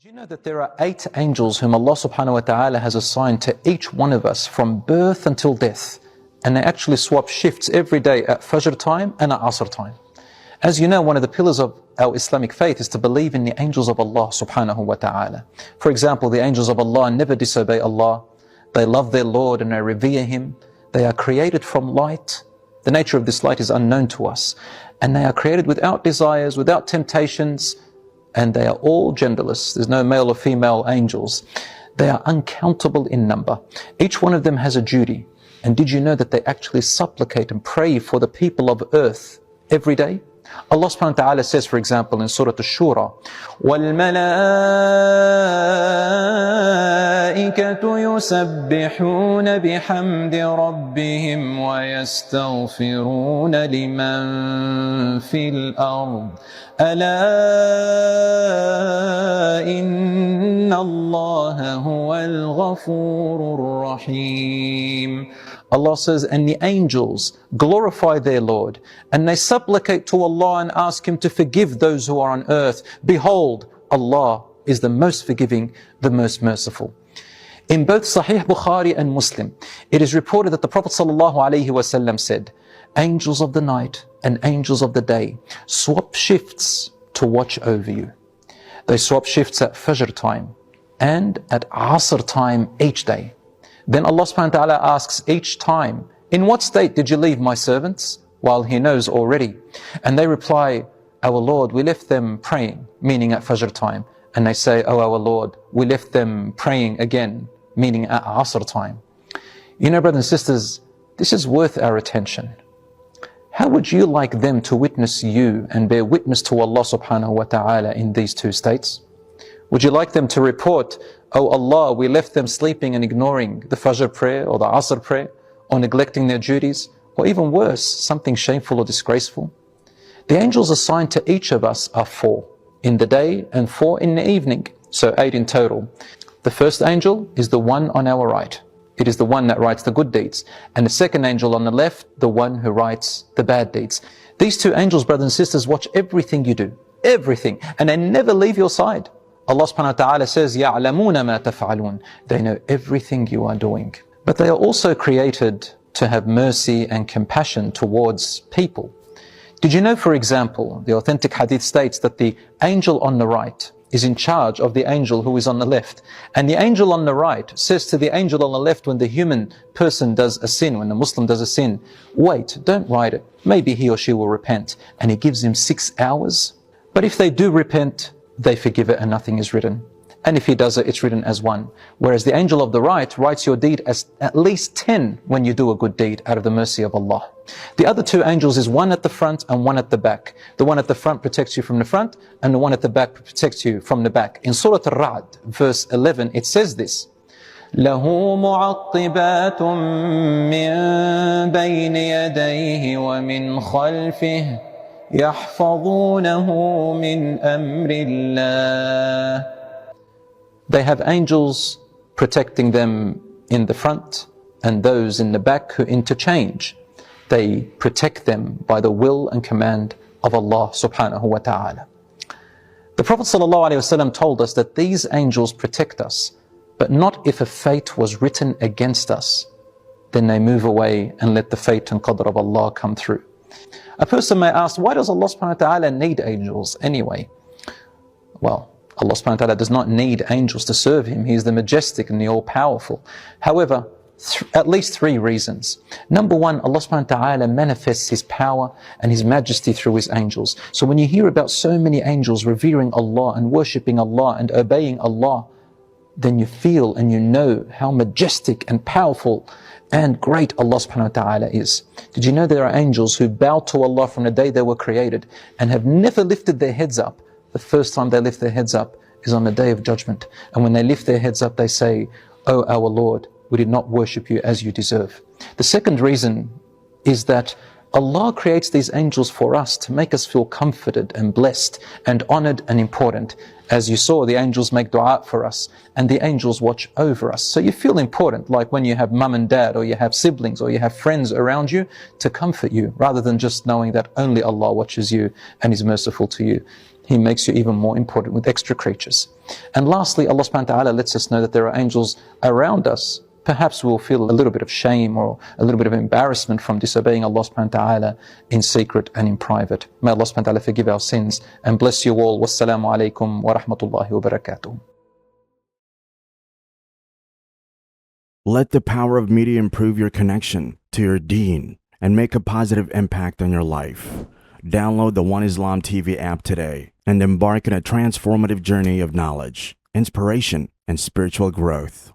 Do you know that there are 8 angels whom Allah subhanahu wa ta'ala has assigned to each one of us from birth until death? And they actually swap shifts every day at Fajr time and at Asr time. As you know, one of the pillars of our Islamic faith is to believe in the angels of Allah subhanahu wa ta'ala. For example, the angels of Allah never disobey Allah. They love their Lord and they revere Him. They are created from light. The nature of this light is unknown to us. And they are created without desires, without temptations, and they are all genderless. There's no male or female angels. They are uncountable in number. Each one of them has a duty. And did you know that they actually supplicate and pray for the people of earth every day? Allah subhanahu wa ta'ala says, for example, in Surah Ash-Shura, وَالْمَلَائِكَةُ يُسَبِّحُونَ بِحَمْدِ رَبِّهِمْ وَيَسْتَغْفِرُونَ لِمَنْ فِي الْأَرْضِ أَلَا إِنَّ اللَّهَ هُوَ الْغَفُورُ الرَّحِيمُ. Allah says, and the angels glorify their Lord, and they supplicate to Allah and ask Him to forgive those who are on earth. Behold, Allah is the most forgiving, the most merciful. In both Sahih Bukhari and Muslim, it is reported that the Prophet ﷺ said, angels of the night and angels of the day swap shifts to watch over you. They swap shifts at Fajr time and at Asr time each day. Then Allah subhanahu wa ta'ala asks each time, in what state did you leave my servants? While He knows already. And they reply, our Lord, we left them praying, meaning at Fajr time. And they say, oh our Lord, we left them praying again, meaning at Asr time. You know, brothers and sisters, this is worth our attention. How would you like them to witness you and bear witness to Allah subhanahu wa ta'ala in these 2 states? Would you like them to report, oh Allah, we left them sleeping and ignoring the Fajr prayer or the Asr prayer, or neglecting their duties, or even worse, something shameful or disgraceful? The angels assigned to each of us are 4 in the day and 4 in the evening, so 8 in total. The first angel is the one on our right. It is the one that writes the good deeds. And the second angel on the left, the one who writes the bad deeds. These 2 angels, brothers and sisters, watch everything you do, everything, and they never leave your side. Allah subhanahu wa ta'ala says, يَعْلَمُونَ مَا تَفْعَلُونَ. They know everything you are doing. But they are also created to have mercy and compassion towards people. Did you know, for example, the authentic hadith states that the angel on the right is in charge of the angel who is on the left. And the angel on the right says to the angel on the left when the human person does a sin, when the Muslim does a sin, wait, don't write it. Maybe he or she will repent. And he gives him 6 hours. But if they do repent, they forgive it and nothing is written. And if he does it, it's written as 1. Whereas the angel of the right writes your deed as at least 10 when you do a good deed out of the mercy of Allah. The other 2 angels is one at the front and one at the back. The one at the front protects you from the front and the one at the back protects you from the back. In Surah Al-Ra'd, verse 11, it says this, لَهُ مُعَقِّبَاتٌ مِّن بَيْنِ يَدَيْهِ وَمِنْ خَلْفِهِ يَحْفَظُونَهُ مِنْ أَمْرِ اللَّهِ. They have angels protecting them in the front and those in the back who interchange. They protect them by the will and command of Allah subhanahu wa ta'ala. The Prophet ﷺ told us that these angels protect us, but not if a fate was written against us. Then they move away and let the fate and qadr of Allah come through. A person may ask, why does Allah subhanahu wa ta'ala need angels anyway? Well, Allah subhanahu wa ta'ala does not need angels to serve Him. He is the majestic and the all-powerful. However, at least 3 reasons. Number 1, Allah subhanahu wa ta'ala manifests His power and His majesty through His angels. So when you hear about so many angels revering Allah and worshipping Allah and obeying Allah, then you feel and you know how majestic and powerful and great Allah subhanahu wa ta'ala is. Did you know there are angels who bow to Allah from the day they were created and have never lifted their heads up? The first time they lift their heads up is on the Day of Judgment. And when they lift their heads up, they say, oh our Lord, we did not worship you as you deserve. The second reason is that Allah creates these angels for us to make us feel comforted and blessed and honored and important. As you saw, the angels make dua for us and the angels watch over us. So you feel important, like when you have mum and dad or you have siblings or you have friends around you to comfort you, rather than just knowing that only Allah watches you and is merciful to you. He makes you even more important with extra creatures. And lastly, Allah subhanahu wa ta'ala lets us know that there are angels around us. Perhaps we'll feel a little bit of shame or a little bit of embarrassment from disobeying Allah subhanahu wa ta'ala in secret and in private. May Allah subhanahu wa ta'ala forgive our sins and bless you all. Wassalamu alaikum wa rahmatullahi wa barakatuh. Let the power of media improve your connection to your deen and make a positive impact on your life. Download the One Islam TV app today and embark on a transformative journey of knowledge, inspiration, and spiritual growth.